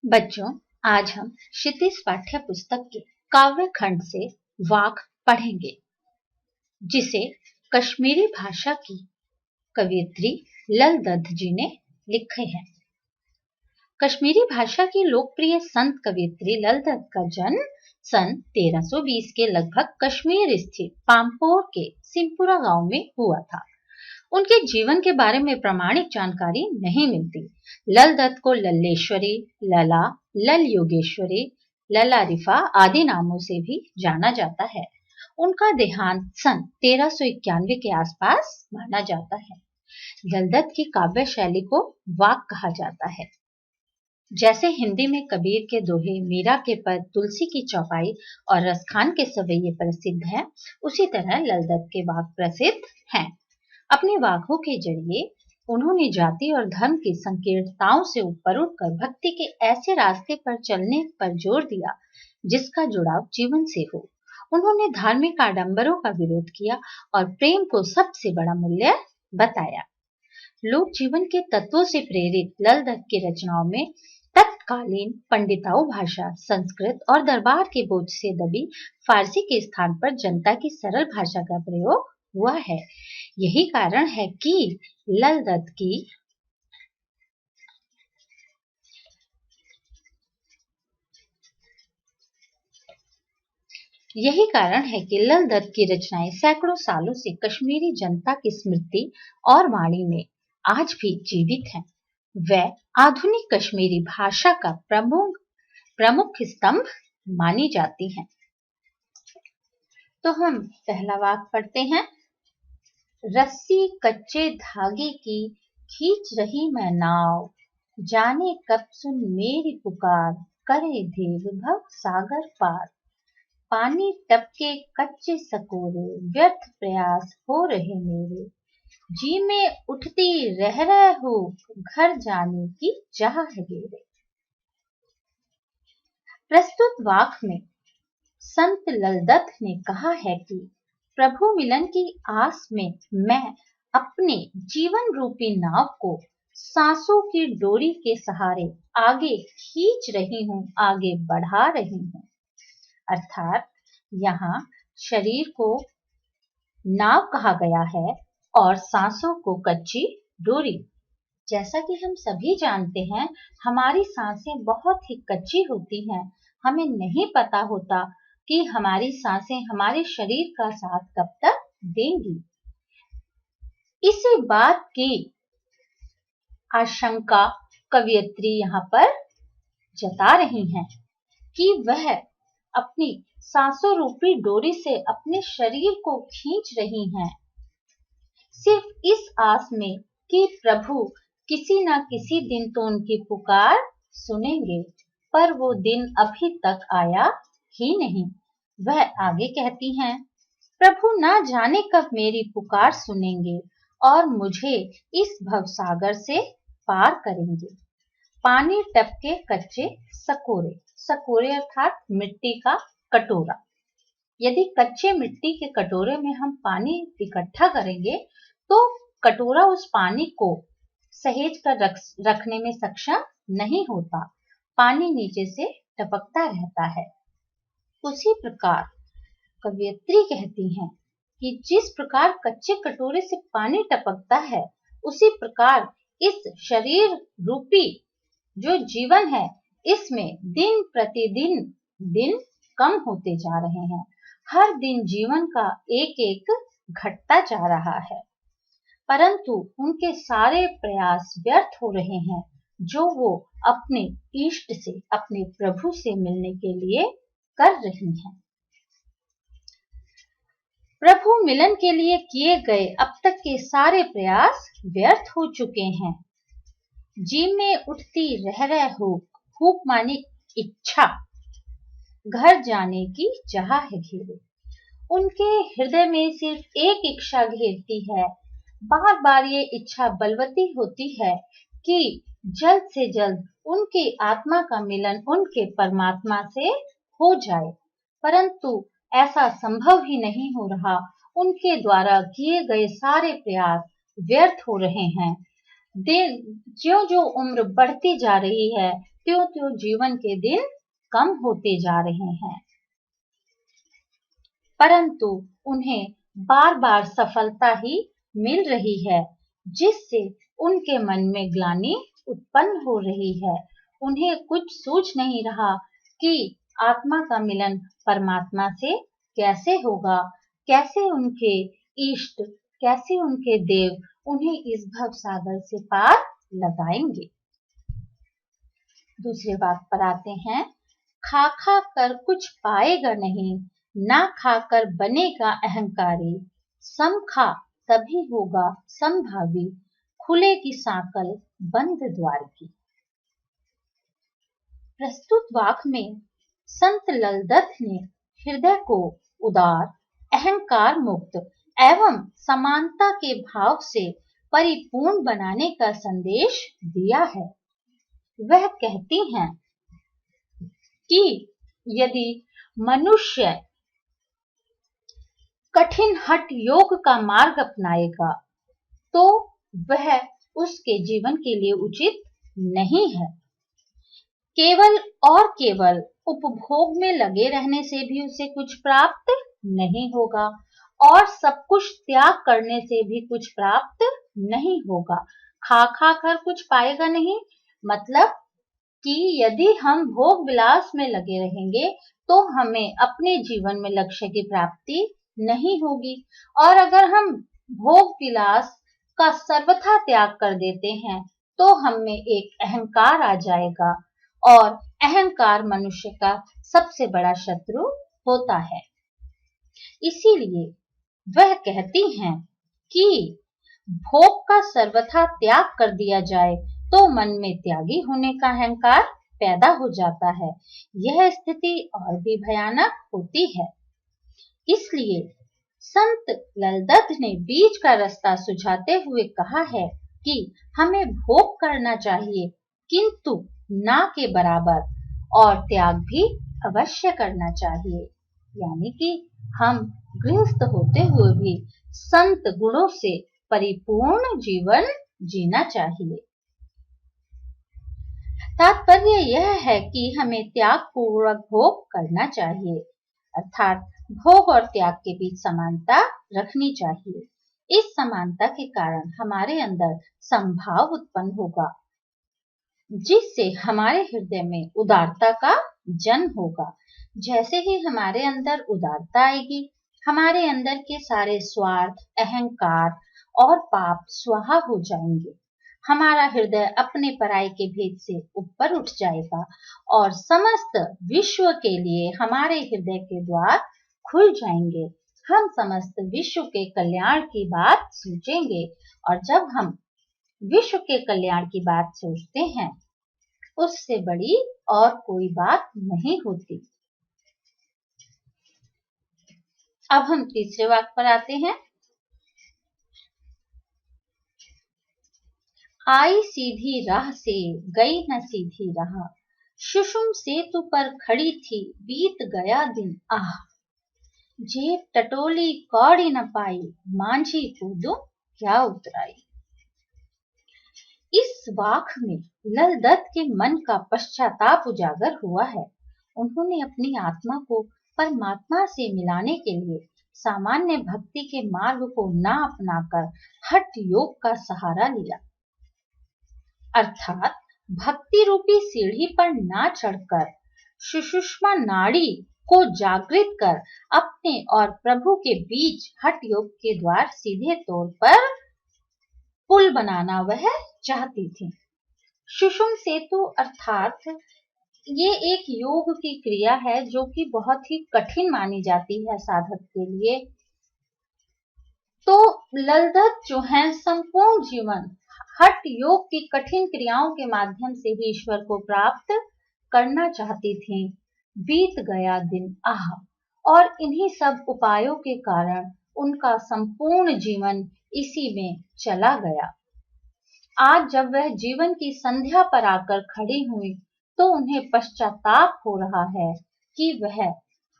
बच्चों, आज हम क्षितिज पाठ्य पुस्तक के काव्य खंड से वाक पढ़ेंगे, जिसे कश्मीरी भाषा की कवयित्री लल दत्त जी ने लिखे हैं। कश्मीरी भाषा की लोकप्रिय संत कवयित्री लल दत्त का जन्म सन 1320 के लगभग कश्मीर स्थित पामपोर के सिंहपुरा गांव में हुआ था। उनके जीवन के बारे में प्रामाणिक जानकारी नहीं मिलती। लल दत्त को लल्लेश्वरी, लला, लल योगेश्वरी, लला रिफा आदि नामों से भी जाना जाता है। उनका देहांत सन 1391 के आसपास माना जाता है। लल दत्त की काव्य शैली को वाक कहा जाता है। जैसे हिंदी में कबीर के दोहे, मीरा के पद, तुलसी की चौपाई और रसखान के सवैये प्रसिद्ध हैं, उसी तरह लल दत्त के वाक प्रसिद्ध हैं। अपने वाकों के जरिए उन्होंने जाति और धर्म की संकीर्णताओं से ऊपर उठकर भक्ति के ऐसे रास्ते पर चलने पर जोर दिया जिसका जुड़ाव जीवन से हो। उन्होंने धार्मिक आडंबरों का विरोध किया और प्रेम को सबसे बड़ा मूल्य बताया। लोक जीवन के तत्वों से प्रेरित लल दत्त की रचनाओं में तत्कालीन पंडिताऊ भाषा, संस्कृत और दरबार के बोझ से दबी फारसी के स्थान पर जनता की सरल भाषा का प्रयोग हुआ है। यही कारण है कि लल दत्त की रचनाएं सैकड़ों सालों से कश्मीरी जनता की स्मृति और वाणी में आज भी जीवित हैं। वह आधुनिक कश्मीरी भाषा का प्रमुख स्तंभ मानी जाती हैं। तो हम पहला वाक्य पढ़ते हैं। रस्सी कच्चे धागे की खींच रही मैं नाव, जाने कब सुन मेरी पुकार, करे देव भव सागर पार। पानी टपके कच्चे सकोरे, व्यर्थ प्रयास हो रहे मेरे, जी में उठती रह हो, घर जाने की चाह है गेरे। प्रस्तुत वाक्य में संत लल दत्त ने कहा है कि प्रभु मिलन की आस में मैं अपने जीवन रूपी नाव को सांसों की डोरी के सहारे आगे खींच रही हूँ, आगे बढ़ा रही हूँ। अर्थात यहाँ शरीर को नाव कहा गया है और सांसों को कच्ची डोरी। जैसा कि हम सभी जानते हैं, हमारी सांसें बहुत ही कच्ची होती हैं। हमें नहीं पता होता कि हमारी सांसें हमारे शरीर का साथ कब तक देंगी। इसी बात की आशंका कवयित्री यहाँ पर जता रही हैं कि वह अपनी सांसों रूपी डोरी से अपने शरीर को खींच रही हैं, सिर्फ इस आस में कि प्रभु किसी न किसी दिन तो उनकी पुकार सुनेंगे, पर वो दिन अभी तक आया ही नहीं। वह आगे कहती हैं, प्रभु ना जाने कब मेरी पुकार सुनेंगे और मुझे इस भवसागर से पार करेंगे। पानी टपके कच्चे सकोरे, सकोरे अर्थात मिट्टी का कटोरा। यदि कच्चे मिट्टी के कटोरे में हम पानी इकट्ठा करेंगे तो कटोरा उस पानी को सहेज कर रखने में सक्षम नहीं होता, पानी नीचे से टपकता रहता है। उसी प्रकार कवयित्री कहती हैं कि जिस प्रकार कच्चे कटोरे से पानी टपकता है, उसी प्रकार इस शरीर रूपी जो जीवन है, इसमें दिन प्रतिदिन दिन कम होते जा रहे हैं। हर दिन जीवन का एक एक घटता जा रहा है, परंतु उनके सारे प्रयास व्यर्थ हो रहे हैं जो वो अपने इष्ट से, अपने प्रभु से मिलने के लिए कर रही हैं। प्रभु मिलन के लिए किए गए अब तक के सारे प्रयास व्यर्थ हो चुके हैं। जी में उठती रह हो, हुक मानी इच्छा, घर जाने की चाह है घेरे। उनके हृदय में सिर्फ एक इच्छा घेरती है। बार बार ये इच्छा बलवती होती है कि जल्द से जल्द उनकी आत्मा का मिलन उनके परमात्मा से हो जाए, परंतु ऐसा संभव ही नहीं हो रहा। उनके द्वारा किए गए सारे प्रयास व्यर्थ हो रहे हैं। ज्यों ज्यों उम्र बढ़ती जा रही है, त्यों त्यों जीवन के दिन कम होते जा रहे हैं, परंतु उन्हें बार बार सफलता ही मिल रही है, जिससे उनके मन में ग्लानि उत्पन्न हो रही है। उन्हें कुछ सूझ नहीं रहा कि आत्मा का मिलन परमात्मा से कैसे होगा, कैसे उनके इष्ट, कैसे उनके देव उन्हें इस भव सागर से पार लगाएंगे। दूसरे वाक्य पर आते हैं, खा खा कर कुछ पाएगा नहीं, ना खाकर बनेगा अहंकारी, सम खा तभी होगा समभावी, खुलेगी सांकल बंद द्वार की। प्रस्तुत वाक्य में संत ललदत्त ने हृदय को उदार, अहंकार मुक्त एवं समानता के भाव से परिपूर्ण बनाने का संदेश दिया है। वह कहती हैं कि यदि मनुष्य कठिन हठ योग का मार्ग अपनाएगा तो वह उसके जीवन के लिए उचित नहीं है। केवल और केवल उपभोग में लगे रहने से भी उसे कुछ प्राप्त नहीं होगा और सब कुछ त्याग करने से भी कुछ प्राप्त नहीं होगा। खा खा कर कुछ पाएगा नहीं, मतलब कि यदि हम भोग विलास में लगे रहेंगे तो हमें अपने जीवन में लक्ष्य की प्राप्ति नहीं होगी, और अगर हम भोग विलास का सर्वथा त्याग कर देते हैं तो हमें एक अहंकार आ जाएगा, और अहंकार मनुष्य का सबसे बड़ा शत्रु होता है। इसीलिए वह कहती हैं कि भोग का सर्वथा त्याग कर दिया जाए तो मन में त्यागी होने का अहंकार पैदा हो जाता है। यह स्थिति और भी भयानक होती है। इसलिए संत ललदत्त ने बीच का रास्ता सुझाते हुए कहा है कि हमें भोग करना चाहिए, किंतु ना के बराबर, और त्याग भी अवश्य करना चाहिए। यानी कि हम गृहस्थ होते हुए भी संत गुणों से परिपूर्ण जीवन जीना चाहिए। तात्पर्य यह है कि हमें त्याग पूर्वक भोग करना चाहिए, अर्थात भोग और त्याग के बीच समानता रखनी चाहिए। इस समानता के कारण हमारे अंदर समभाव उत्पन्न होगा, जिससे हमारे हृदय में उदारता का जन्म होगा। जैसे ही हमारे अंदर उदारता आएगी, हमारे अंदर के सारे स्वार्थ, अहंकार और पाप स्वाहा हो जाएंगे। हमारा हृदय अपने पराई के भेद से ऊपर उठ जाएगा और समस्त विश्व के लिए हमारे हृदय के द्वार खुल जाएंगे। हम समस्त विश्व के कल्याण की बात सोचेंगे, और जब हम विश्व के कल्याण की बात सोचते हैं, उससे बड़ी और कोई बात नहीं होती। अब हम तीसरे वाक्य पर आते हैं। आई सीधी राह से गई न सीधी राह, सुषुम सेतु पर खड़ी थी बीत गया दिन आह, जेब टटोली कौड़ी न पाई, मांझी कूदूं क्या उतराई। इस वाक्य में ललदत्त के मन का पश्चाताप उजागर हुआ है। उन्होंने अपनी आत्मा को परमात्मा से मिलाने के लिए सामान्य भक्ति के मार्ग को ना अपनाकर हठ योग का सहारा लिया, अर्थात भक्ति रूपी सीढ़ी पर ना चढ़कर सुषुम्ना नाड़ी को जागृत कर अपने और प्रभु के बीच हठ योग के द्वार सीधे तौर पर पुल बनाना वह चाहती थी। सुषुम्ना सेतु अर्थात ये एक योग की क्रिया है जो कि बहुत ही कठिन मानी जाती है साधक के लिए। तो ललदत्त जो है संपूर्ण जीवन हठ योग की कठिन क्रियाओं के माध्यम से ही ईश्वर को प्राप्त करना चाहती थी। बीत गया दिन आह, और इन्हीं सब उपायों के कारण उनका संपूर्ण जीवन इसी में चला गया। आज जब वह जीवन की संध्या पर आकर खड़ी हुई तो उन्हें पश्चाताप हो रहा है कि वह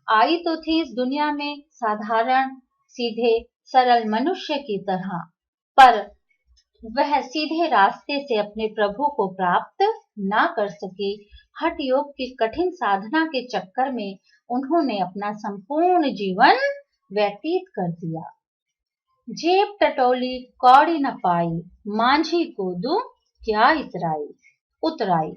आई तो थी इस दुनिया में साधारण सीधे सरल मनुष्य की तरह, पर वह सीधे रास्ते से अपने प्रभु को प्राप्त ना कर सके। हठ योग की कठिन साधना के चक्कर में उन्होंने अपना संपूर्ण जीवन व्यतीत कर दिया। जेब टटोली कौड़ी न पाई, मांझी को दूं क्या उतराई।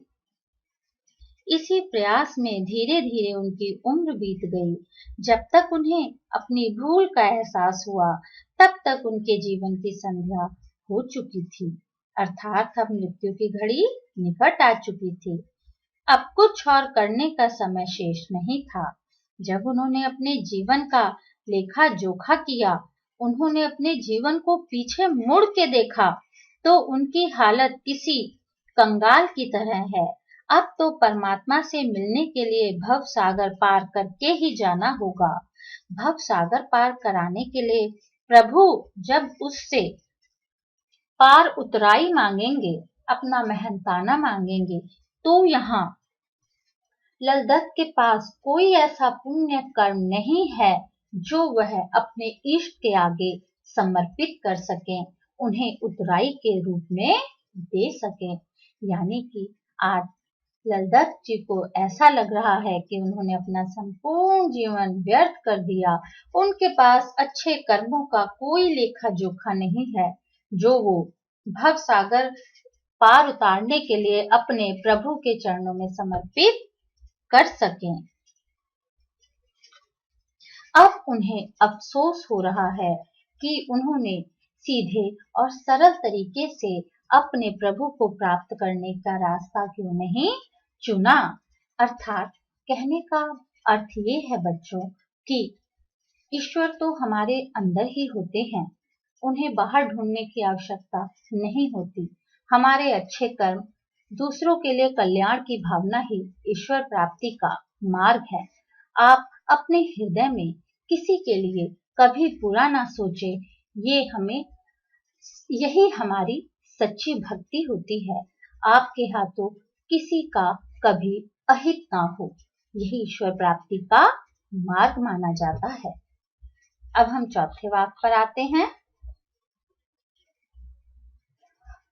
इसी प्रयास में धीरे धीरे उनकी उम्र बीत गई। जब तक उन्हें अपनी भूल का एहसास हुआ, तब तक उनके जीवन की संध्या हो चुकी थी, अर्थात अब मृत्यु की घड़ी निकट आ चुकी थी। अब कुछ और करने का समय शेष नहीं था। जब उन्होंने अपने जीवन का लेखा जोखा किया, उन्होंने अपने जीवन को पीछे मुड़ के देखा, तो उनकी हालत किसी कंगाल की तरह है। अब तो परमात्मा से मिलने के लिए भव सागर पार करके ही जाना होगा। भव सागर पार कराने के लिए प्रभु जब उससे पार उतराई मांगेंगे, अपना मेहनताना मांगेंगे, तो यहाँ ललदत्त के पास कोई ऐसा पुण्य कर्म नहीं है जो वह अपने इष्ट के आगे समर्पित कर सकें, उन्हें उतराई के रूप में दे सकें। यानी कि आज ललदत्त जी को ऐसा लग रहा है कि उन्होंने अपना संपूर्ण जीवन व्यर्थ कर दिया। उनके पास अच्छे कर्मों का कोई लेखा जोखा नहीं है जो वो भव सागर पार उतारने के लिए अपने प्रभु के चरणों में समर्पित कर सकें। अब उन्हें अफसोस हो रहा है कि उन्होंने सीधे और सरल तरीके से अपने प्रभु को प्राप्त करने का रास्ता क्यों नहीं चुना। अर्थात कहने का अर्थ ये है बच्चों कि ईश्वर तो हमारे अंदर ही होते हैं, उन्हें बाहर ढूंढने की आवश्यकता नहीं होती। हमारे अच्छे कर्म, दूसरों के लिए कल्याण की भावना ही ईश्वर प्राप्ति का मार्ग है। आप अपने हृदय में किसी के लिए कभी बुरा ना सोचे, यही हमारी सच्ची भक्ति होती है। आपके हाथों किसी का कभी अहित ना हो, यही ईश्वर प्राप्ति का मार्ग माना जाता है। अब हम चौथे वाक्य पर आते हैं।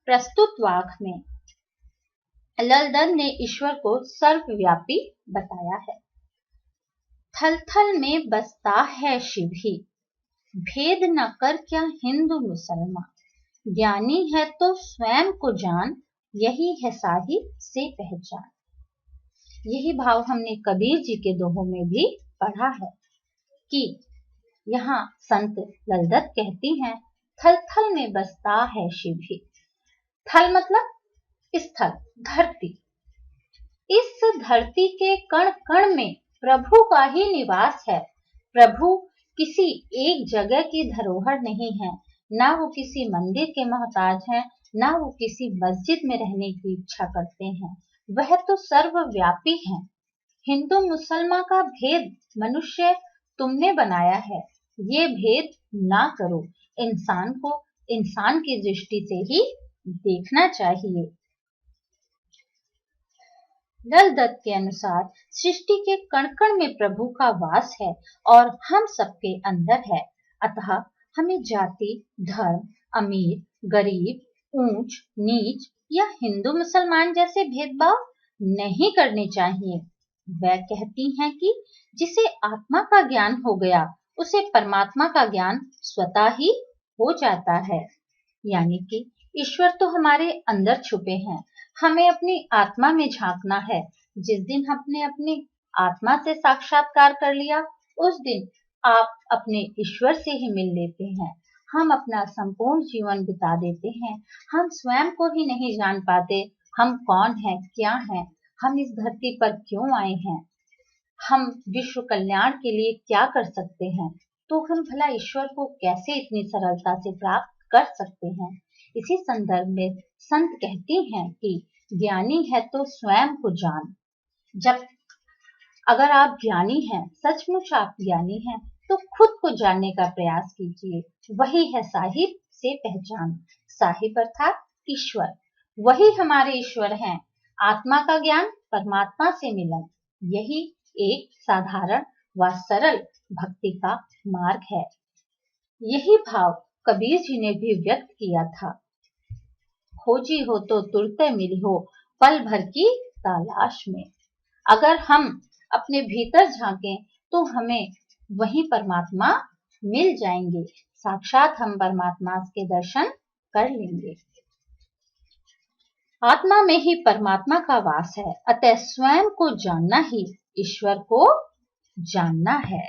प्रस्तुत वाक्य में ललदत्त ने ईश्वर को सर्वव्यापी बताया है। थल थल में बसता है शिव ही, भेद न कर क्या हिंदू मुसलमान। ज्ञानी है तो स्वयं को जान, यही है साहिब से पहचान। यही भाव हमने कबीर जी के दोहों में भी पढ़ा है कि यहाँ संत ललदत्त कहती हैं, थल थल में बसता है शिव ही। थल मतलब स्थल, धरती। इस धरती के कण कण में प्रभु का ही निवास है। प्रभु किसी एक जगह की धरोहर नहीं है, ना वो किसी मंदिर के मोहताज हैं, ना वो किसी मस्जिद में रहने की इच्छा करते हैं। वह तो सर्वव्यापी है। हिंदू मुसलमान का भेद मनुष्य तुमने बनाया है, ये भेद ना करो। इंसान को इंसान की दृष्टि से ही देखना चाहिए। ललदत्त के अनुसार सृष्टि के कण कण में प्रभु का वास है और हम सबके अंदर है। अतः हमें जाति, धर्म, अमीर, गरीब, ऊंच, नीच या हिंदू मुसलमान जैसे भेदभाव नहीं करने चाहिए। वह कहती हैं कि जिसे आत्मा का ज्ञान हो गया, उसे परमात्मा का ज्ञान स्वतः ही हो जाता है। यानी कि ईश्वर तो हमारे अंदर छुपे हैं, हमें अपनी आत्मा में झांकना है। जिस दिन हमने अपनी आत्मा से साक्षात्कार कर लिया, उस दिन आप अपने ईश्वर से ही मिल लेते हैं। हम अपना संपूर्ण जीवन बिता देते हैं, हम स्वयं को ही नहीं जान पाते हम कौन हैं, क्या हैं, हम इस धरती पर क्यों आए हैं, हम विश्व कल्याण के लिए क्या कर सकते हैं, तो हम भला ईश्वर को कैसे इतनी सरलता से प्राप्त कर सकते हैं। इसी संदर्भ में संत कहती हैं कि ज्ञानी है तो स्वयं को जान। जब अगर आप ज्ञानी हैं, सचमुच आप ज्ञानी हैं, तो खुद को जानने का प्रयास कीजिए। वही है साहिब से पहचान। साहिब अर्थात ईश्वर, वही हमारे ईश्वर हैं। आत्मा का ज्ञान, परमात्मा से मिलन, यही एक साधारण व सरल भक्ति का मार्ग है। यही भाव कबीर जी ने भी व्यक्त किया था। खोजी हो तो तुरते मिली हो पल भर की तलाश में। अगर हम अपने भीतर झांकें तो हमें वही परमात्मा मिल जाएंगे, साक्षात हम परमात्मा के दर्शन कर लेंगे। आत्मा में ही परमात्मा का वास है, अतः स्वयं को जानना ही ईश्वर को जानना है।